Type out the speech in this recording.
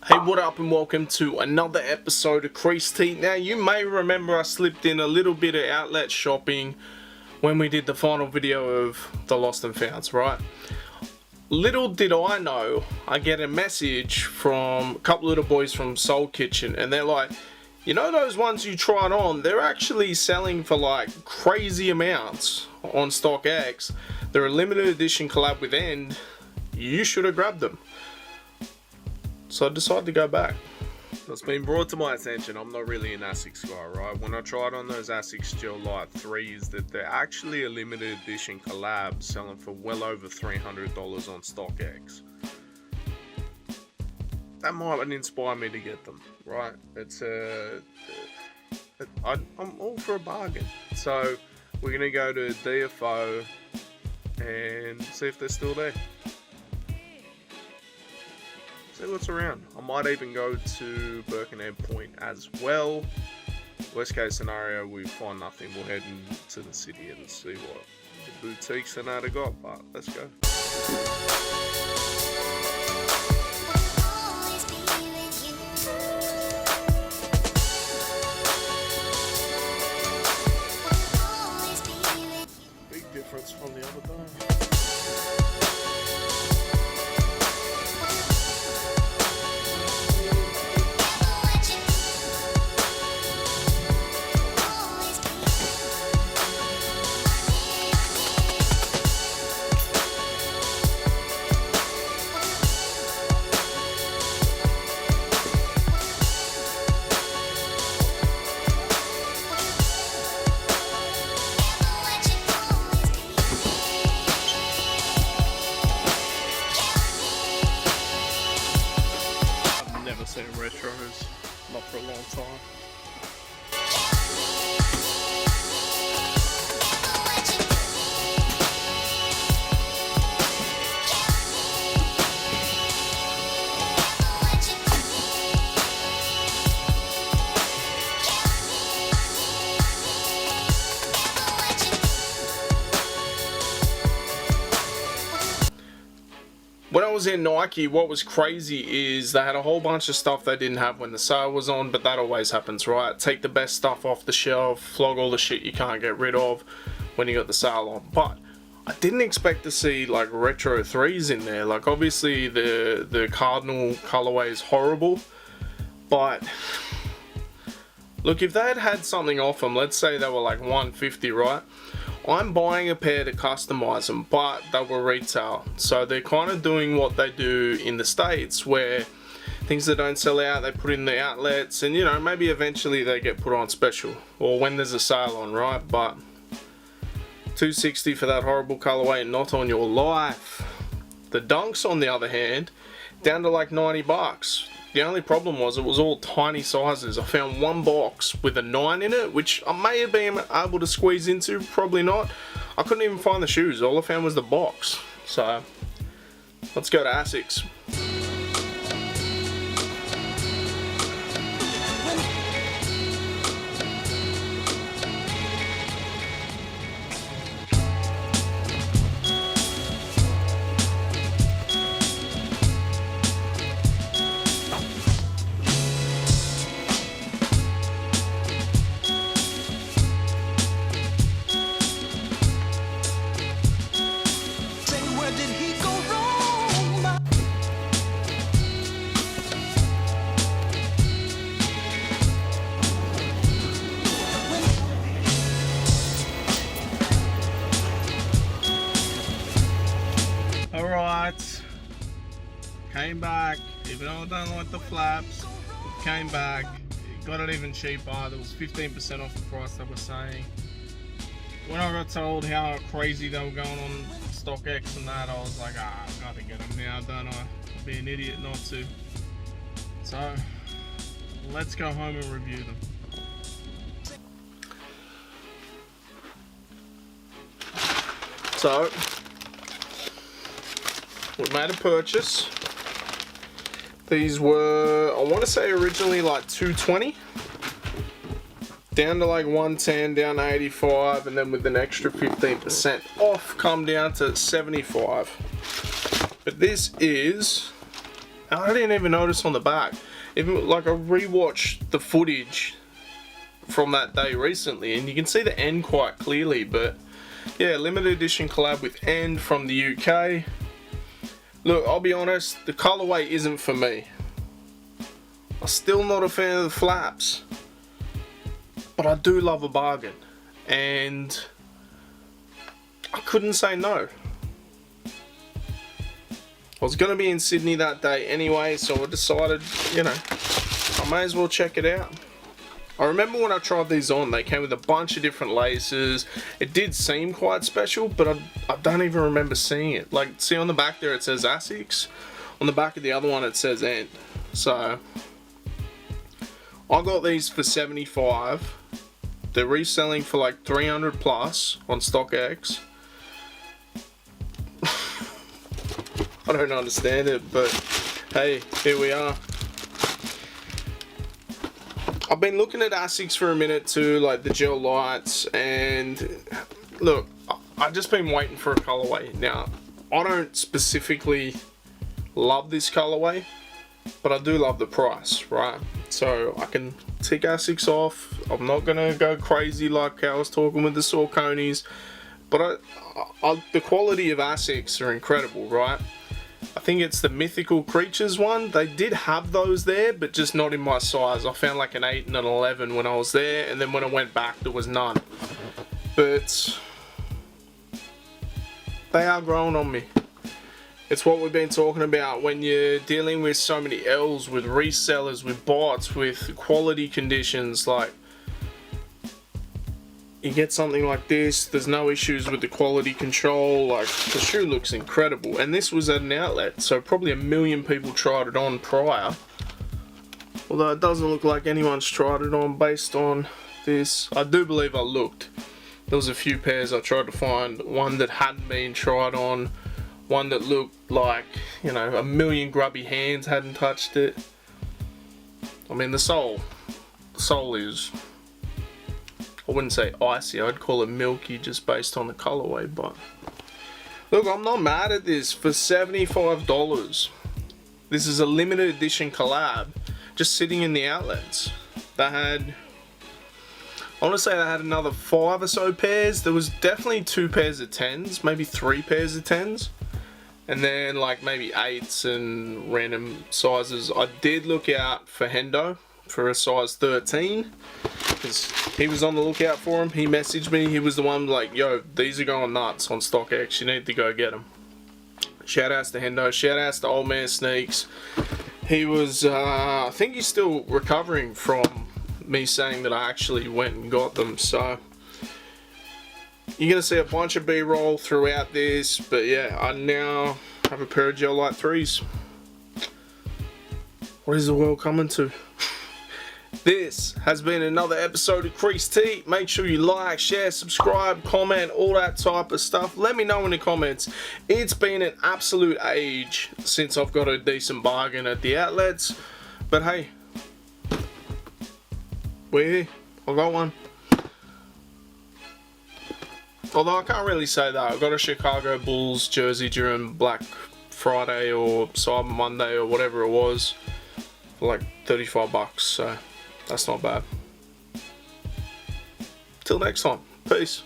Hey, what up and welcome to another episode of Creased. Now you may remember I slipped in a little bit of outlet shopping when we did the final video of the Lost and Founds, right? Little did I know, I get a message from a couple of the boys from Soul Kitchen and they're like, you know those ones you tried on, they're actually selling for like crazy amounts on StockX. They're a limited edition collab with End. You should have grabbed them. So I decided to go back. It's been brought to my attention, I'm not really an Asics guy, right? When I tried on those Asics Gel Light 3s, that they're actually a limited edition collab selling for well over $300 on StockX. That might inspire me to get them, right? I'm all for a bargain. So we're gonna go to DFO and see if they're still there. See what's around. I might even go to Birkenhead Point as well. Worst case scenario, we find nothing. We'll head into the city and see what the boutiques and that have got. But let's go. Big difference from the other day. Seen retros, not for a long time. When I was in Nike, what was crazy is they had a whole bunch of stuff they didn't have when the sale was on, but that always happens, right? Take the best stuff off the shelf, flog all the shit you can't get rid of when you got the sale on. But I didn't expect to see like retro 3s in there. Like obviously the Cardinal colorway is horrible, but look, if they had had something off them, let's say they were like $150, right? I'm buying a pair to customize them, but they were retail. So they're kind of doing what they do in the States, where things that don't sell out, they put in the outlets, and you know, maybe eventually they get put on special, or when there's a sale on, right? But $260 for that horrible colorway, not on your life. The Dunks, on the other hand, down to like $90. The only problem was it was all tiny sizes. I found one box with a 9 in it, which I may have been able to squeeze into, probably not. I couldn't even find the shoes, all I found was the box. So, let's go to Asics. Alright, came back, even though I don't like the flaps, came back, got it even cheaper. There was 15% off the price they were saying. When I got told how crazy they were going on StockX and that, I was like, I've got to get them now, don't I? I'll be an idiot not to. So, let's go home and review them. So, we made a purchase. These were, I want to say originally like $220. down to like 110, down to 85, and then with an extra 15% off, come down to 75. But this is And I didn't even notice on the back. Even like I rewatched the footage from that day recently, and you can see the end quite clearly. But yeah, limited edition collab with End from the UK. Look, I'll be honest, the colorway isn't for me. I'm still not a fan of the flaps, but I do love a bargain, and I couldn't say no. I was going to be in Sydney that day anyway, so I decided, you know, I may as well check it out. I remember when I tried these on, they came with a bunch of different laces. It did seem quite special, but I don't even remember seeing it. Like, see on the back there it says Asics. On the back of the other one it says End. So, I got these for $75. They're reselling for like $300 plus on StockX. I don't understand it, but hey, here we are. I've been looking at Asics for a minute too, like the gel lights, and look, I've just been waiting for a colorway. Now, I don't specifically love this colorway, but I do love the price, right? So I can tick Asics off. I'm not gonna go crazy like I was talking with the Sauconys, but the quality of Asics are incredible, right? I think it's the Mythical Creatures one. They did have those there, but just not in my size. I found like an 8 and an 11 when I was there, and then when I went back there was none. But they are growing on me. It's what we've been talking about when you're dealing with so many L's, with resellers, with bots, with quality conditions. Like, you get something like this, there's no issues with the quality control. Like, the shoe looks incredible, and this was at an outlet, so probably 1 million people tried it on prior, although it doesn't look like anyone's tried it on based on this. I do believe I looked. There was a few pairs I tried to find, one that hadn't been tried on, one that looked like, you know, 1 million grubby hands hadn't touched it. I mean, the sole is, I wouldn't say icy, I'd call it milky just based on the colorway. But look, I'm not mad at this for $75. This is a limited edition collab, just sitting in the outlets. They had, I want to say they had another 5 or so pairs. There was definitely 2 pairs of 10s, maybe 3 pairs of 10s, and then like maybe 8s and random sizes. I did look out for Hendo for a size 13, because he was on the lookout for him. He messaged me. He was the one like, yo, these are going nuts on StockX, you need to go get them. Shout outs to Hendo, shout outs to Old Man Sneaks. He was, I think he's still recovering from me saying that I actually went and got them. So you're going to see a bunch of B-roll throughout this, but yeah, I now have a pair of Gel Light 3s. What is the world coming to? This has been another episode of Creased. Make sure you like, share, subscribe, comment, all that type of stuff. Let me know in the comments. It's been an absolute age since I've got a decent bargain at the outlets, but hey, we're here. I got one. Although I can't really say that. I got a Chicago Bulls jersey during Black Friday or Cyber Monday or whatever it was for like $35, so that's not bad. Till next time, peace.